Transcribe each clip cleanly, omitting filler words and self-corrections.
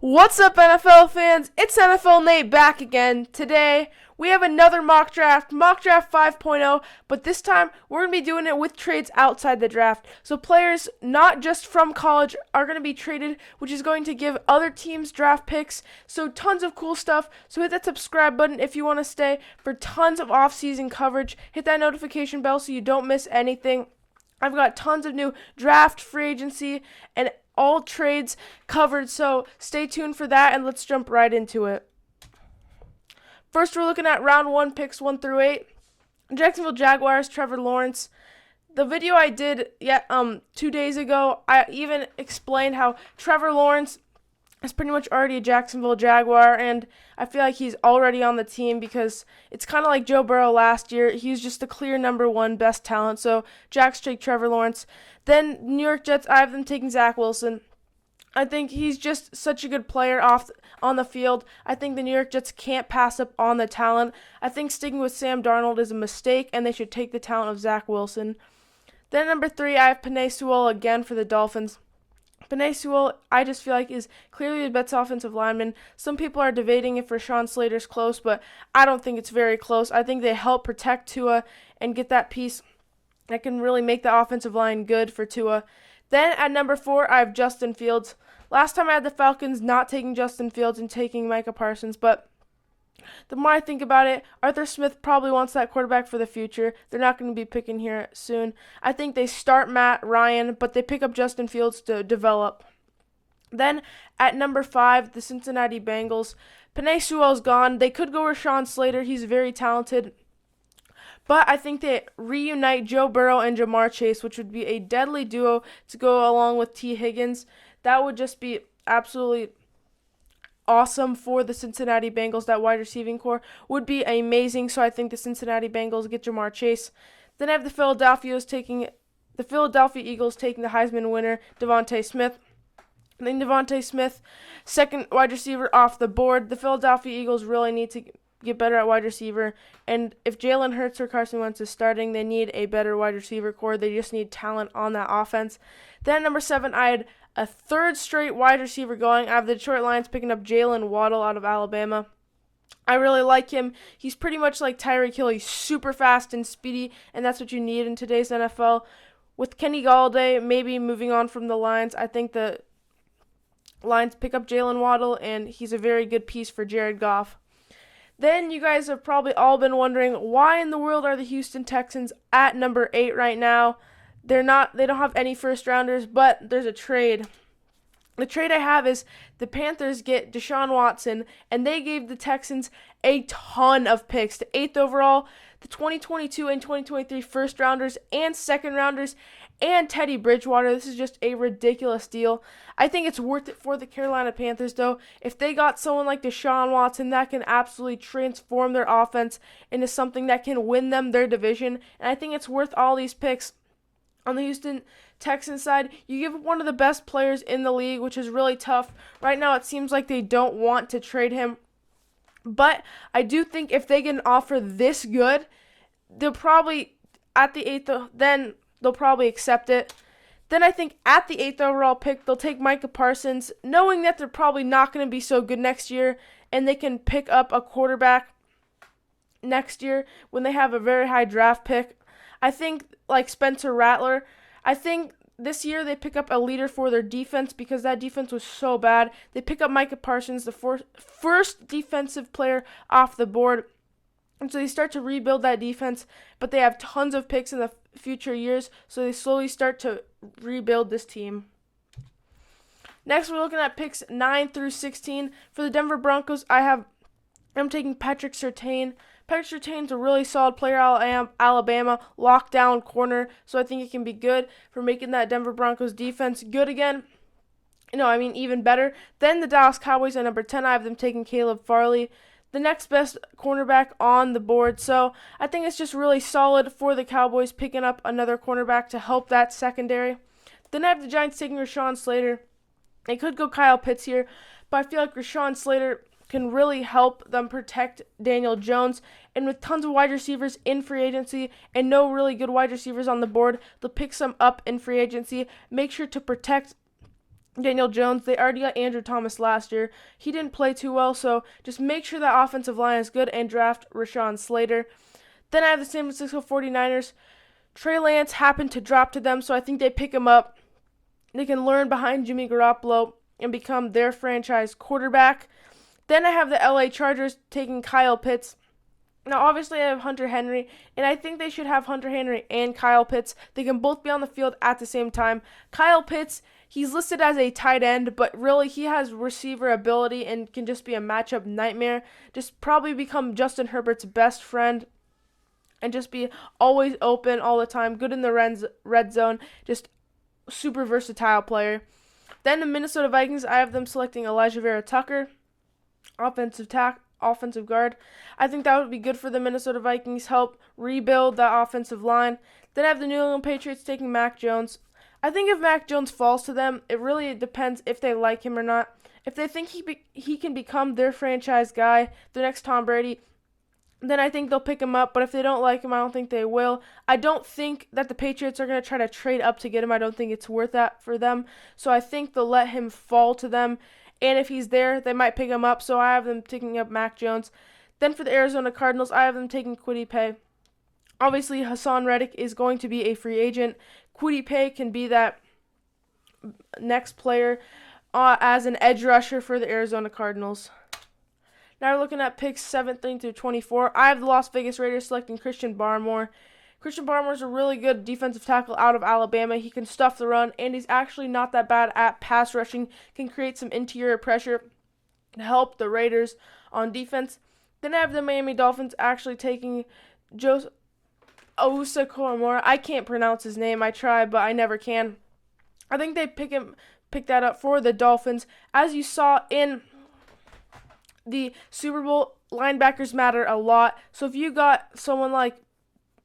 What's up, NFL fans? It's NFL Nate back again. Today, we have another mock draft 5.0, but this time, we're going to be doing it with trades outside the draft. So players not just from college are going to be traded, which is going to give other teams draft picks. So tons of cool stuff. So hit that subscribe button if you want to stay for tons of off-season coverage. Hit that notification bell so you don't miss anything. I've got tons of new draft, free agency, and all trades covered, so stay tuned for that, and let's jump right into it. First, we're looking at round 1, picks 1 through 8. Jacksonville Jaguars, Trevor Lawrence. The video I did 2 days ago, I even explained how Trevor Lawrence is pretty much already a Jacksonville Jaguar, and I feel like he's already on the team because it's kind of like Joe Burrow last year. He's just the clear number 1 best talent, so Jags take Trevor Lawrence. Then New York Jets, I have them taking Zach Wilson. I think he's just such a good player on the field. I think the New York Jets can't pass up on the talent. I think sticking with Sam Darnold is a mistake, and they should take the talent of Zach Wilson. Then number 3, I have Penei Sewell again for the Dolphins. Penei Sewell, I just feel like, is clearly the best offensive lineman. Some people are debating if Rashawn Slater's close, but I don't think it's very close. I think they help protect Tua and get that piece that can really make the offensive line good for Tua. Then at number 4, I have Justin Fields. Last time I had the Falcons not taking Justin Fields and taking Micah Parsons, but the more I think about it, Arthur Smith probably wants that quarterback for the future. They're not going to be picking here soon. I think they start Matt Ryan, but they pick up Justin Fields to develop. Then at number 5, the Cincinnati Bengals. Penei Sewell's gone. They could go Rashawn Slater. He's very talented. But I think they reunite Joe Burrow and Jamar Chase, which would be a deadly duo to go along with T. Higgins. That would just be absolutely awesome for the Cincinnati Bengals. That wide receiving core would be amazing. So I think the Cincinnati Bengals get Jamar Chase. Then I have the Philadelphia Eagles taking the Heisman winner, DeVonta Smith. And then DeVonta Smith, second wide receiver off the board. The Philadelphia Eagles really need to get better at wide receiver, and if Jaylen Hurts or Carson Wentz is starting, they need a better wide receiver core. They just need talent on that offense. Then number 7, I had a third straight wide receiver going. I have the Detroit Lions picking up Jaylen Waddle out of Alabama. I really like him. He's pretty much like Tyreek Hill. He's super fast and speedy, and that's what you need in today's NFL. With Kenny Golladay maybe moving on from the Lions, I think the Lions pick up Jaylen Waddle, and he's a very good piece for Jared Goff. Then you guys have probably all been wondering, why in the world are the Houston Texans at number 8 right now? They don't have any first rounders, but there's a trade. The trade I have is the Panthers get Deshaun Watson, and they gave the Texans a ton of picks. The 8th overall, the 2022 and 2023 first rounders and second rounders, and Teddy Bridgewater. This is just a ridiculous deal. I think it's worth it for the Carolina Panthers, though. If they got someone like Deshaun Watson, that can absolutely transform their offense into something that can win them their division. And I think it's worth all these picks. On the Houston Texans side, you give one of the best players in the league, which is really tough. Right now, it seems like they don't want to trade him. But I do think if they get an offer this good, they'll probably, at the 8th, then they'll probably accept it. Then I think at the 8th overall pick, they'll take Micah Parsons, knowing that they're probably not going to be so good next year, and they can pick up a quarterback next year when they have a very high draft pick. I think, like Spencer Rattler, I think this year they pick up a leader for their defense because that defense was so bad. They pick up Micah Parsons, the first defensive player off the board. And so they start to rebuild that defense, but they have tons of picks in the future years, so they slowly start to rebuild this team. Next, we're looking at picks 9 through 16. For the Denver Broncos, I'm taking Patrick Surtain. Patrick Surtain's a really solid player out of Alabama, lockdown corner, so I think it can be good for making that Denver Broncos defense good again. Even better. Then the Dallas Cowboys at number 10, I have them taking Caleb Farley, the next best cornerback on the board. So I think it's just really solid for the Cowboys picking up another cornerback to help that secondary. Then I have the Giants taking Rashawn Slater. They could go Kyle Pitts here, but I feel like Rashawn Slater can really help them protect Daniel Jones. And with tons of wide receivers in free agency and no really good wide receivers on the board, they'll pick some up in free agency. Make sure to protect Daniel Jones. They already got Andrew Thomas last year. He didn't play too well, so just make sure that offensive line is good and draft Rashawn Slater. Then I have the San Francisco 49ers. Trey Lance happened to drop to them, so I think they pick him up. They can learn behind Jimmy Garoppolo and become their franchise quarterback. Then I have the LA Chargers taking Kyle Pitts. Now, obviously, I have Hunter Henry, and I think they should have Hunter Henry and Kyle Pitts. They can both be on the field at the same time. Kyle Pitts, he's listed as a tight end, but really he has receiver ability and can just be a matchup nightmare. Just probably become Justin Herbert's best friend and just be always open all the time, good in the red zone, just super versatile player. Then the Minnesota Vikings, I have them selecting Elijah Vera Tucker, offensive guard. I think that would be good for the Minnesota Vikings, help rebuild that offensive line. Then I have the New England Patriots taking Mac Jones. I think if Mac Jones falls to them, it really depends if they like him or not. If they think he can become their franchise guy, the next Tom Brady, then I think they'll pick him up. But if they don't like him, I don't think they will. I don't think that the Patriots are going to try to trade up to get him. I don't think it's worth that for them. So I think they'll let him fall to them. And if he's there, they might pick him up. So I have them picking up Mac Jones. Then for the Arizona Cardinals, I have them taking Kwity Paye. Obviously, Hassan Reddick is going to be a free agent. Kwity Paye can be that next player as an edge rusher for the Arizona Cardinals. Now we're looking at picks 17 through 24. I have the Las Vegas Raiders selecting Christian Barmore. Christian Barmore is a really good defensive tackle out of Alabama. He can stuff the run, and he's actually not that bad at pass rushing. Can create some interior pressure to help the Raiders on defense. Then I have the Miami Dolphins actually taking Joseph Owusu-Koramoah. I can't pronounce his name. I try, but I never can. I think they pick that up for the Dolphins. As you saw in the Super Bowl, linebackers matter a lot. So if you got someone like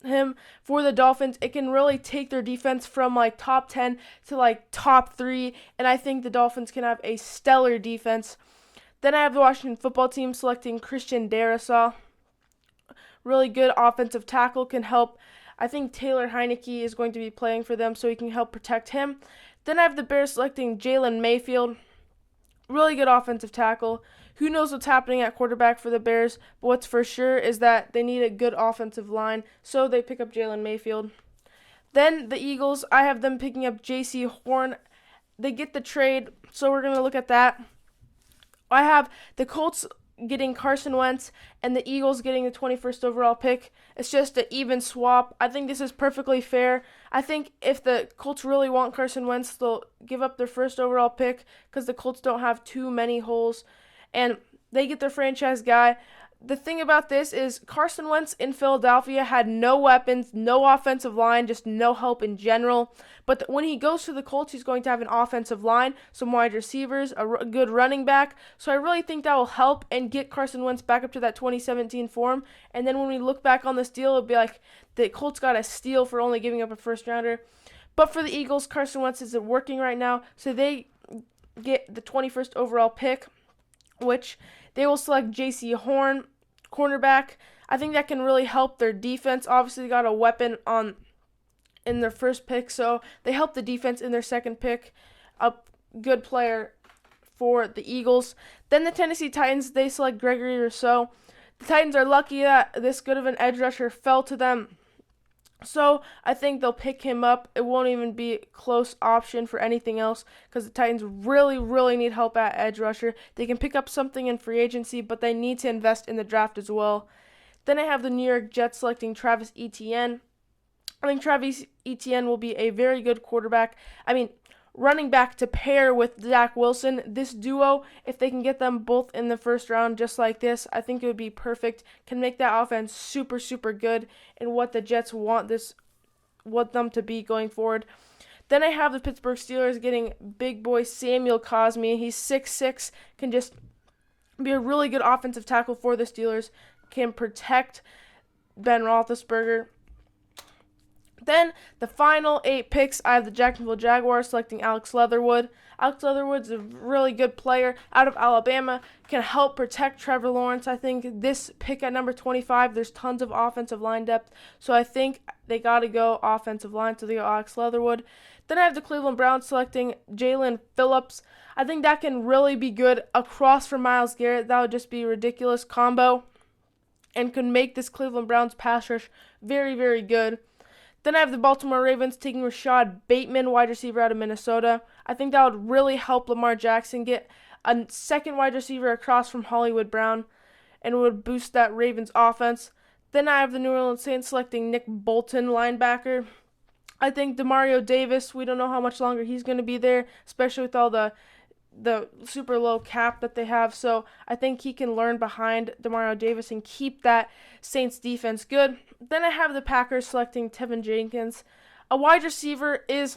him for the Dolphins, it can really take their defense from like top 10 to like top 3, and I think the Dolphins can have a stellar defense. Then I have the Washington football team selecting Christian Darrisaw. Really good offensive tackle, can help. I think Taylor Heineke is going to be playing for them, so he can help protect him. Then I have the Bears selecting Jaylen Mayfield. Really good offensive tackle. Who knows what's happening at quarterback for the Bears, but what's for sure is that they need a good offensive line, so they pick up Jaylen Mayfield. Then the Eagles, I have them picking up J.C. Horn. They get the trade, so we're going to look at that. I have the Colts getting Carson Wentz and the Eagles getting the 21st overall pick. It's just an even swap. I think this is perfectly fair. I think if the Colts really want Carson Wentz, they'll give up their first overall pick because the Colts don't have too many holes, and they get their franchise guy. The thing about this is Carson Wentz in Philadelphia had no weapons, no offensive line, just no help in general. But when he goes to the Colts, he's going to have an offensive line, some wide receivers, a good running back. So I really think that will help and get Carson Wentz back up to that 2017 form. And then when we look back on this deal, it'll be like the Colts got a steal for only giving up a first rounder. But for the Eagles, Carson Wentz isn't working right now, so they get the 21st overall pick, which they will select J.C. Horn, cornerback. I think that can really help their defense. Obviously, they got a weapon in their first pick, so they help the defense in their second pick. A good player for the Eagles. Then the Tennessee Titans, they select Gregory Rousseau. The Titans are lucky that this good of an edge rusher fell to them, so I think they'll pick him up. It won't even be a close option for anything else because the Titans really, really need help at edge rusher. They can pick up something in free agency, but they need to invest in the draft as well. Then I have the New York Jets selecting Travis Etienne. I think Travis Etienne will be a very good quarterback. Running back to pair with Zach Wilson. This duo, if they can get them both in the first round just like this, I think it would be perfect. Can make that offense super, super good and what the Jets want them to be going forward. Then I have the Pittsburgh Steelers getting big boy Samuel Cosmi. He's 6'6", can just be a really good offensive tackle for the Steelers. Can protect Ben Roethlisberger. Then, the final 8 picks, I have the Jacksonville Jaguars selecting Alex Leatherwood. Alex Leatherwood's a really good player out of Alabama, can help protect Trevor Lawrence. I think this pick at number 25, there's tons of offensive line depth, so I think they got to go offensive line, so they go Alex Leatherwood. Then I have the Cleveland Browns selecting Jaylen Phillips. I think that can really be good across from Myles Garrett. That would just be a ridiculous combo and can make this Cleveland Browns pass rush very, very good. Then I have the Baltimore Ravens taking Rashad Bateman, wide receiver out of Minnesota. I think that would really help Lamar Jackson get a second wide receiver across from Hollywood Brown and would boost that Ravens offense. Then I have the New Orleans Saints selecting Nick Bolton, linebacker. I think Demario Davis, we don't know how much longer he's going to be there, especially with all the super low cap that they have. So I think he can learn behind Demario Davis and keep that Saints defense good. Then I have the Packers selecting Tevin Jenkins. A wide receiver is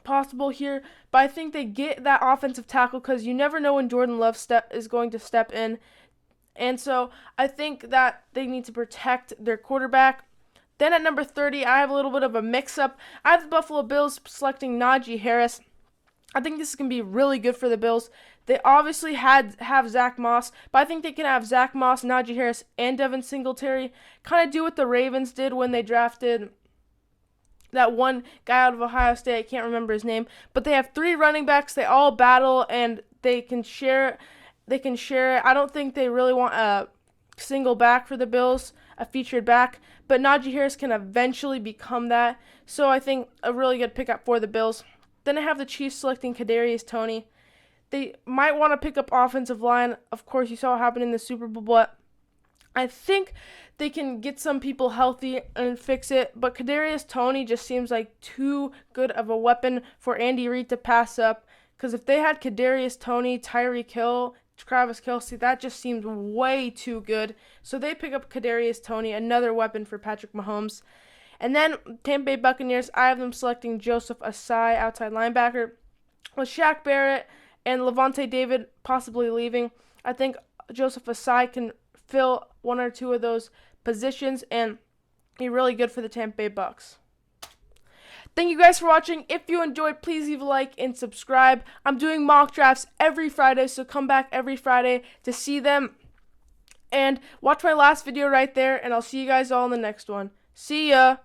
possible here, but I think they get that offensive tackle because you never know when Jordan Love is going to step in. And so I think that they need to protect their quarterback. Then at number 30, I have a little bit of a mix-up. I have the Buffalo Bills selecting Najee Harris. I think this is going to be really good for the Bills. They obviously have Zach Moss, but I think they can have Zach Moss, Najee Harris, and Devin Singletary. Kind of do what the Ravens did when they drafted that one guy out of Ohio State. I can't remember his name. But they have 3 running backs. They all battle, and they can share it. I don't think they really want a single back for the Bills, a featured back. But Najee Harris can eventually become that. So I think a really good pickup for the Bills. Then I have the Chiefs selecting Kadarius Toney. They might want to pick up offensive line. Of course, you saw what happened in the Super Bowl, but I think they can get some people healthy and fix it. But Kadarius Toney just seems like too good of a weapon for Andy Reid to pass up. Because if they had Kadarius Toney, Tyreek Hill, Travis Kelce, that just seems way too good. So they pick up Kadarius Toney, another weapon for Patrick Mahomes. And then Tampa Bay Buccaneers, I have them selecting Joseph Asai, outside linebacker. With Shaq Barrett and Levante David possibly leaving, I think Joseph Asai can fill one or two of those positions and be really good for the Tampa Bay Bucs. Thank you guys for watching. If you enjoyed, please leave a like and subscribe. I'm doing mock drafts every Friday, so come back every Friday to see them. And watch my last video right there, and I'll see you guys all in the next one. See ya!